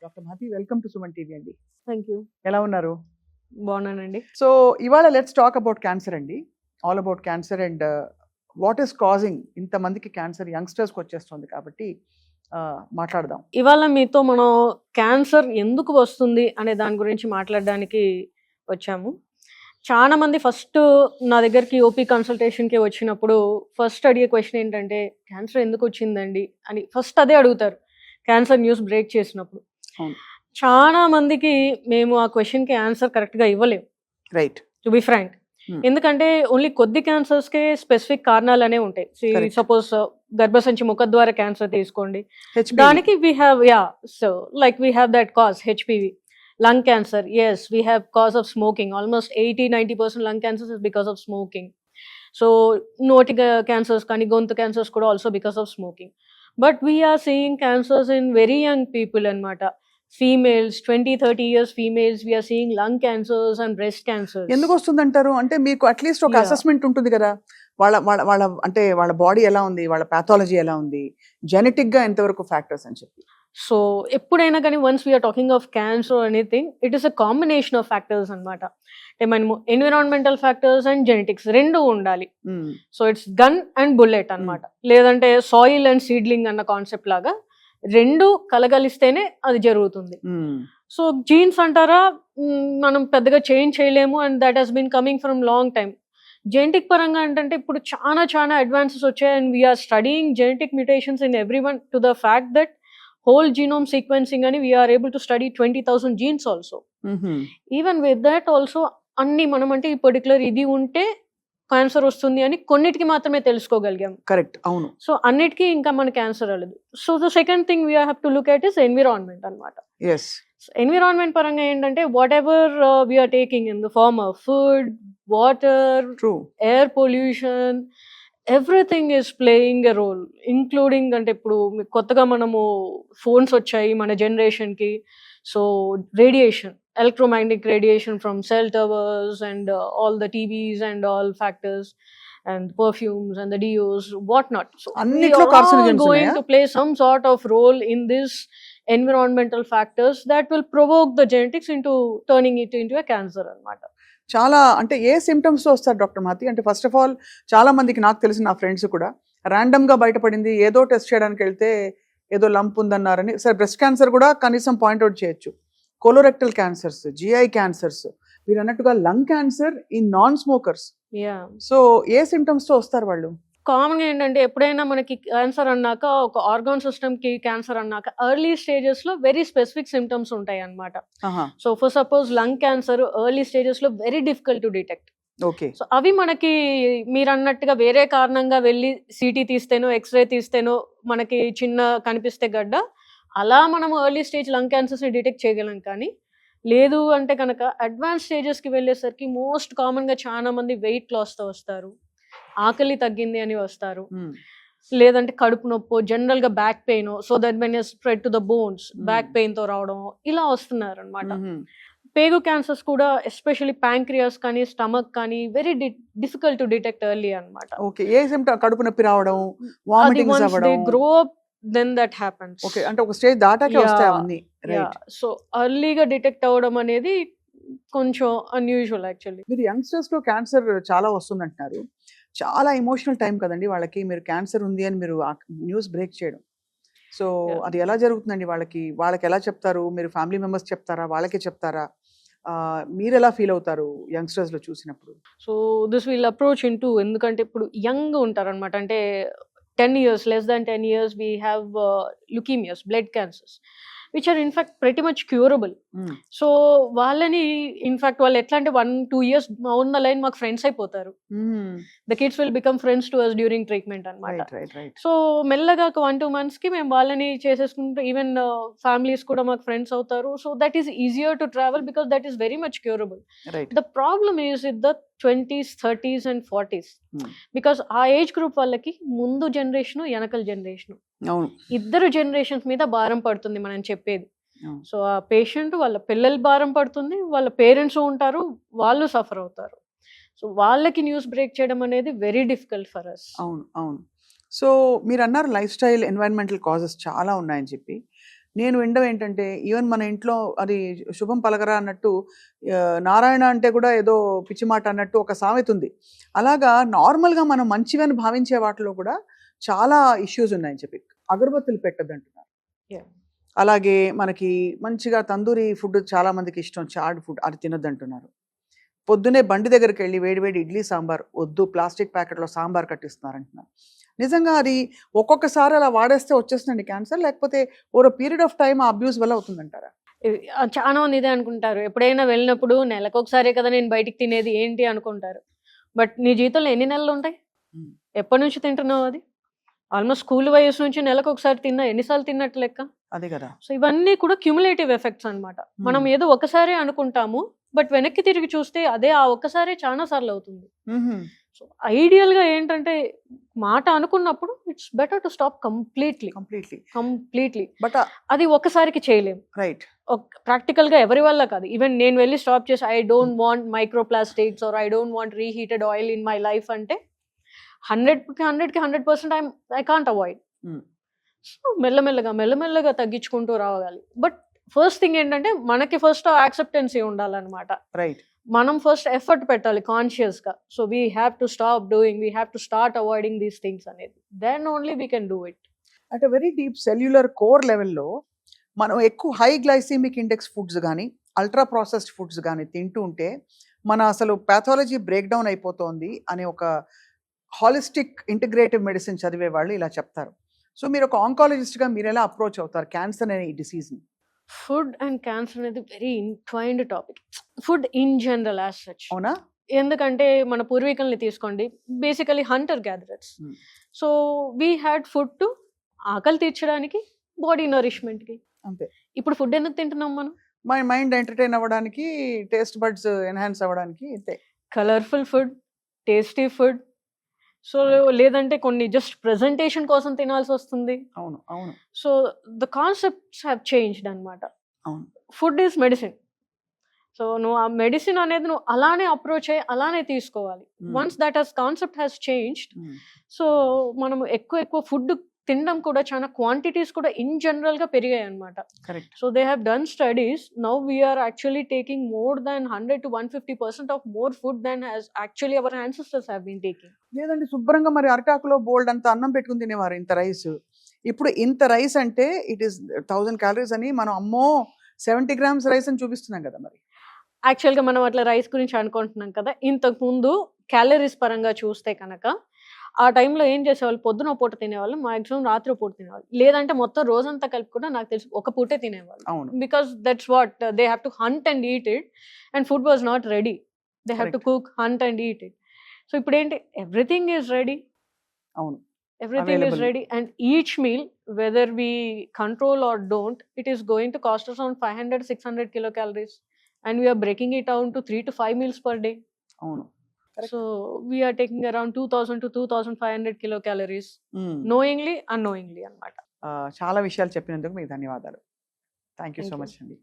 Doctor Mahathi, welcome to Suman TV అండి. Thank you. ఎలా ఉన్నారు? బాగున్నానండి. సో ఇవాళ లెట్స్ టాక్ అబౌట్ క్యాన్సర్ అండి. All about cancer and what is causing ఇంతమందికి క్యాన్సర్ యంగ్స్టర్స్కి వచ్చేస్తుంది కాబట్టి మాట్లాడదాం. ఇవాళ మీతో మనం క్యాన్సర్ ఎందుకు వస్తుంది అనే దాని గురించి మాట్లాడడానికి వచ్చాము. చాలా మంది ఫస్ట్ నా దగ్గరికి ఓపీ కన్సల్టేషన్కి వచ్చినప్పుడు ఫస్ట్ అడిగే క్వశ్చన్ ఏంటంటే క్యాన్సర్ ఎందుకు వచ్చిందండి అని ఫస్ట్ అదే అడుగుతారు క్యాన్సర్ న్యూస్ బ్రేక్ చేసినప్పుడు. చాలా మందికి మేము ఆ క్వశ్చన్కి ఆన్సర్ కరెక్ట్గా ఇవ్వలేము, రైట్, టు బి ఫ్రాంక్. ఎందుకంటే ఓన్లీ కొద్ది క్యాన్సర్స్కే స్పెసిఫిక్ కారణాలు అనేవి ఉంటాయి. సపోజ్ గర్భసంచి ముఖద్వార క్యాన్సర్ తీసుకోండి, దానికి we have we have that cause HPV. Lung cancer, yes, we have cause of smoking. Almost 80-90% lung cancers is because of smoking. So, noti cancers, kani gontu cancers kuda also because of smoking. But we are seeing cancers in very young people anamata. Females, 20-30 years females, we are seeing lung cancers and breast cancers. ఎందుకు వస్తుందంటారు అంటే మీకు at least ఒక assessment ఉంటుంది కదా, వాళ్ళ వాళ్ళ వాళ్ళ అంటే వాళ్ళ బాడీ ఎలా ఉంది, వాళ్ళ పాథాలజీ ఎలా ఉంది, జెనెటిక్ గా ఎంతవరకు ఫ్యాక్టర్స్ అని చెప్పి. సో ఎప్పుడైనా కానీ once we're talking of cancer or anything, it is a combination of factors అనమాట. అంటే మనము ఎన్విరాన్మెంటల్ ఫ్యాక్టర్స్ అండ్ జెనెటిక్స్ రెండు ఉండాలి. So it's gun and bullet అనమాట. లేదంటే సాయిల్ అండ్ సీడ్లింగ్ అన్న కాన్సెప్ట్ లాగా రెండు కలగలిస్తేనే అది జరుగుతుంది. సో జీన్స్ అంటారా, మనం పెద్దగా చేంజ్ చేయలేము, and that has been coming from long time. Genetic పరంగా ఏంటంటే ఇప్పుడు చాలా అడ్వాన్సెస్ వచ్చాయి, and we're studying genetic mutations in every one to the fact that whole genome sequencing and we are able to study 20,000 genes also. Even with that also అన్ని మనం అంటే ఈ particular ఇది ఉంటే క్యాన్సర్ వస్తుంది అని కొన్నిటికి మాత్రమే తెలుసుకోగలిగాం. కరెక్ట్, అవును. సో అన్నిటికీ ఇంకా మన క్యాన్సర్ అవ్వలేదు. So the second thing we have to look at is environment అనమాట. ఎన్విరాన్మెంట్ పరంగా ఏంటంటే whatever we're taking in the form of food, water, air pollution, everything is playing a role, including అంటే ఇప్పుడు కొత్తగా మనము phones వచ్చాయి మన జనరేషన్కి. So radiation, electromagnetic radiation from cell towers and all the TVs and all factors and perfumes and the deos, whatnot. So we are all going to play some sort of role in this environmental factors that will provoke the genetics into turning it into a cancer anamata. చాలా అంటే ఏ symptoms తో వస్తారు doctor Mahathi? అంటే first of all చాలా మందికి, నాకు తెలిసిన నా ఫ్రెండ్స్ కూడా ర్యాండమ్ గా బయటపడింది, ఏదో టెస్ట్ చేయడానికి వెళ్తే ఏదో లంప్ ఉందన్నారని. సరే, బ్రెస్ట్ క్యాన్సర్ కూడా కనీసం పాయింట్అవుట్ చేయొచ్చు, కోలోరెక్టల్ క్యాన్సర్స్, జిఐ క్యాన్సర్స్, మీరు అన్నట్టుగా lung cancer in non smokers. So A symptoms తో వస్తారు వాళ్ళు? కామన్గా ఏంటంటే ఎప్పుడైనా మనకి క్యాన్సర్ అన్నాక, ఒక ఆర్గాన్ సిస్టమ్ కి క్యాన్సర్ అన్నాక ఎర్లీ స్టేజెస్ లో వెరీ స్పెసిఫిక్ సిమ్టమ్స్ ఉంటాయి అన్నమాట. So for suppose lung cancer early stages లో very difficult to detect. So అవి మనకి మీరు అన్నట్టుగా వేరే కారణంగా వెళ్ళి సిటీ తీస్తేనో ఎక్స్రే తీస్తేనో మనకి చిన్న కనిపిస్తే గడ్డ, అలా మనం ఎర్లీ స్టేజ్ లంగ్ క్యాన్సర్స్ ని డిటెక్ట్ చేయగలం. కానీ లేదు అంటే కనుక అడ్వాన్స్ స్టేజెస్ కి వెళ్ళేసరికి మోస్ట్ కామన్ గా చాలా మంది వెయిట్ లాస్ తో వస్తారు, ఆకలి తగ్గింది అని వస్తారు, లేదంటే కడుపు నొప్పో, జనరల్ గా back pain, so that when you spread to the bones, back pain తో రావడం, ఇలా వస్తున్నారు అనమాట. పేగు క్యాన్సర్స్ కూడా ఎస్పెషల్లీ ప్యాంక్రియాస్ కానీ స్టమక్ కానీ very difficult to detect early అనమాట. కడుపు నొప్పి రావడం, వామిటింగ్స్ అవ్వడం, grow up then that happens. Okay, అంటే ఒక స్టేజ్ దాటాకే వస్తాయి అవన్నీ. సో ఎర్లీగా డిటెక్ట్ అవ్వడం అనేది కొంచెం అన్యూజువల్ యాక్చువల్లీ. మీరు యంగ్స్టర్స్ లో క్యాన్సర్ చాలా వస్తుందంటున్నారు, చాలా ఎమోషనల్ టైం కదండి వాళ్ళకి. మీరు క్యాన్సర్ ఉంది అని మీరు న్యూస్ బ్రేక్ చేయడం, సో అది ఎలా జరుగుతుందండి వాళ్ళకి? వాళ్ళకి ఎలా చెప్తారు? మీరు ఫ్యామిలీ మెంబర్స్ చెప్తారా, వాళ్ళకే చెప్తారా? మీరు ఎలా ఫీల్ అవుతారు యంగ్స్టర్స్ లో చూసినప్పుడు? So this will approach in to, ఎందుకంటే ఇప్పుడు యంగ్ ఉంటారు అనమాట. అంటే 10 years, less than 10 years, we have leukemias, blood cancers, which are in fact pretty much curable. So వాళ్ళని ఇన్ఫాక్ట్ వాళ్ళు ఎట్లా అంటే 1-2 years ఆన్ ద లైన్ మాకు ఫ్రెండ్స్ అయిపోతారు. The kids will become friends to us during treatment అనమాట. So మెల్లగా ఒక 1-2 months కి మేము వాళ్ళని చేసేసుకుంటాం. ఈవెన్ ఫ్యామిలీస్ కూడా మాకు ఫ్రెండ్స్ అవుతారు. So that is easier to travel because that is very much curable. The problem is with the 20s, 30s and 40s, because ఆ ఏజ్ గ్రూప్ వాళ్ళకి ముందు జనరేషన్, వెనకల జనరేషన్, ఇద్దరు జనరేషన్స్ మీద భారం పడుతుంది మనం చెప్పేది. సో ఆ పేషెంట్ వాళ్ళ పిల్లల భారం పడుతుంది, వాళ్ళ పేరెంట్స్ ఉంటారు, వాళ్ళు సఫర్ అవుతారు. సో వాళ్ళకి న్యూస్ బ్రేక్ చేయడం అనేది వెరీ డిఫికల్ట్ ఫర్ అస్. అవును. సో మీరు అన్నారు లైఫ్ స్టైల్, ఎన్వైరన్మెంటల్ కాజెస్ చాలా ఉన్నాయని చెప్పి. నేను వినడం ఏంటంటే ఈవెన్ మన ఇంట్లో అది శుభం పలకరా అన్నట్టు నారాయణ అంటే కూడా ఏదో పిచ్చి మాట అన్నట్టు ఒక సామెత ఉంది. అలాగా నార్మల్గా మనం మంచివని భావించే వాటిలో కూడా చాలా ఇష్యూస్ ఉన్నాయని చెప్పి అగరబత్తులు పెట్టద్దు అంటున్నారు. Yeah. అలాగే మనకి మంచిగా తందూరి ఫుడ్ చాలా మందికి ఇష్టం, చాడ్ ఫుడ్ అది తినొద్దు అంటున్నారు. పొద్దునే బండి దగ్గరికి వెళ్ళి వేడివేడి ఇడ్లీ సాంబార్ వద్దు, ప్లాస్టిక్ ప్యాకెట్లో సాంబార్ కట్టిస్తున్నారు అంటున్నారు. నిజంగా అది ఒక్కొక్కసారి అలా వాడేస్తే వచ్చేస్తుందండి క్యాన్సర్, లేకపోతే ఓవర్ పీరియడ్ ఆఫ్ టైం ఆ అబ్యూస్ వల్ల అవుతుందంటారా? చాలా మంది ఇదే అనుకుంటారు. ఎప్పుడైనా వెళ్ళినప్పుడు నెలకొకసారే కదా నేను బయటికి తినేది ఏంటి అనుకుంటారు. బట్ నీ జీవితంలో ఎన్ని నెలలు ఉంటాయి? ఎప్పటి నుంచి తింటున్నావు అది? ఆల్మోస్ట్ స్కూల్ వయసు నుంచి నెలకు ఒకసారి తిన్నా ఎన్నిసార్లు తిన్నట్టు లెక్క. అదే కదా. సో ఇవన్నీ కూడా క్యూములేటివ్ ఎఫెక్ట్స్ అన్నమాట. మనం ఏదో ఒకసారి అనుకుంటాము, బట్ వెనక్కి తిరిగి చూస్తే అదే ఆ ఒక్కసారి చాలా సార్లు అవుతుంది. సో ఐడియల్ గా ఏంటంటే మాట అనుకున్నప్పుడు it's better to stop completely. But అది ఒక్కసారికి చేయలేము. రైట్. ప్రాక్టికల్ గా ఎవరి వల్ల కాదు. ఈవెన్ నేను వెళ్ళి స్టాప్ చేసి I don't want micro plastics or I don't want reheated oil in my life అంటే 100% ఐ కాంట్ అవాయిడ్. సో మెల్లమెల్లగా తగ్గించుకుంటూ రావాలి. బట్ ఫస్ట్ థింగ్ ఏంటంటే మనకి ఫస్ట్ యాక్సెప్టెన్సీ ఉండాలన్నమాట. రైట్. మనం ఫస్ట్ ఎఫర్ట్ పెట్టాలి కాన్షియస్ గా. So we have to stop doing, we have to start avoiding these things అనేది. Then only we can do it. At a very deep cellular core లెవెల్లో మనం ఎక్కువ high glycemic index foods కానీ ultra processed foods కానీ తింటూ ఉంటే మన అసలు పాథాలజీ బ్రేక్ డౌన్ అయిపోతోంది అనే ఒక హాలిస్టిక్ ఇంటిగ్రేటివ్ మెడిసిన్ చదివే వాళ్ళు ఇలా చెప్తారు. సో మీరు ఒక ఆంకాలజిస్ట్గా మీరు ఎలా అప్రోచ్ అవుతారు క్యాన్సర్ అనే ఈ డిసీజ్ని? ఫుడ్ అండ్ క్యాన్సర్ అనేది very intertwined topic. Food in general as such. అవునా? ఎందుకంటే మన పూర్వీకుల్ని తీసుకోండి, basically hunter gatherers. So we had food to ఆకలి తీర్చడానికి, బాడీ నరిష్మెంట్కి. అంతే. ఇప్పుడు ఫుడ్ ఎందుకు తింటున్నాం మనం? మై మైండ్ ఎంటర్టైన్ అవ్వడానికి, టేస్ట్ బడ్స్ ఎన్హాన్స్ అవ్వడానికి. అంతే. Colourful food, tasty food. So లేదంటే కొన్ని జస్ట్ ప్రెజెంటేషన్ కోసం తినాల్సి వస్తుంది. అవును అవును. So the concepts have changed అనమాట. అవును. Food is medicine. సో నువ్వు ఆ మెడిసిన్ అనేది నువ్వు అలానే అప్రోచ్ అయ్యి అలానే తీసుకోవాలి. Once that has concept has changed, so మనం ఎక్కువ ఫుడ్ తినడం కూడా చాలా క్వాంటిటీస్ కూడా ఇన్ జనరల్ గా పెరిగాయి అనమాట. Correct. So they have done studies. Now we're actually taking more than 100 to 150% of more food than has actually our ancestors have been taking. లేదండి, శుభ్రంగా మరి అరటాకులో బోల్డ్ అంత అన్నం పెట్టుకుని తినేవారు, ఇంత రైస్. ఇప్పుడు ఇంత రైస్ అంటే ఇట్ ఈస్ 1000 calories అని మనం అమ్మో 70 grams రైస్ అని చూపిస్తున్నాం కదా. మరి యాక్చువల్గా మనం అట్లా రైస్ గురించి అనుకుంటున్నాం కదా. ఇంతకు ముందు క్యాలరీస్ పరంగా చూస్తే కనుక ఆ టైంలో ఏం చేసేవాళ్ళు, పొద్దున పూట తినేవాళ్ళు, మాక్సిమం రాత్రి పూట తినేవాళ్ళు, లేదంటే మొత్తం రోజంతా కలిపి కూడా నాకు తెలిసి ఒక పూటే తినేవాళ్ళు. Because that's what they have to hunt and eat it, and food was not ready. They have to cook, hunt and eat it. So ఇప్పుడు ఏంటి, ఎవ్రీథింగ్ ఈజ్ రెడీ. అవును, everything is ready, and each meal, whether we control or don't, it is going to cost us around 500-600 kilocalories, and we are breaking it down to 3 to 5 meals per day. అవును. So we are taking around 2000 to 2500 kilocalories, knowingly unknowingly అన్నమాట. చాలా విషయాలు చెప్పినందుకు మీకు ధన్యవాదాలు. Thank you so much అండి.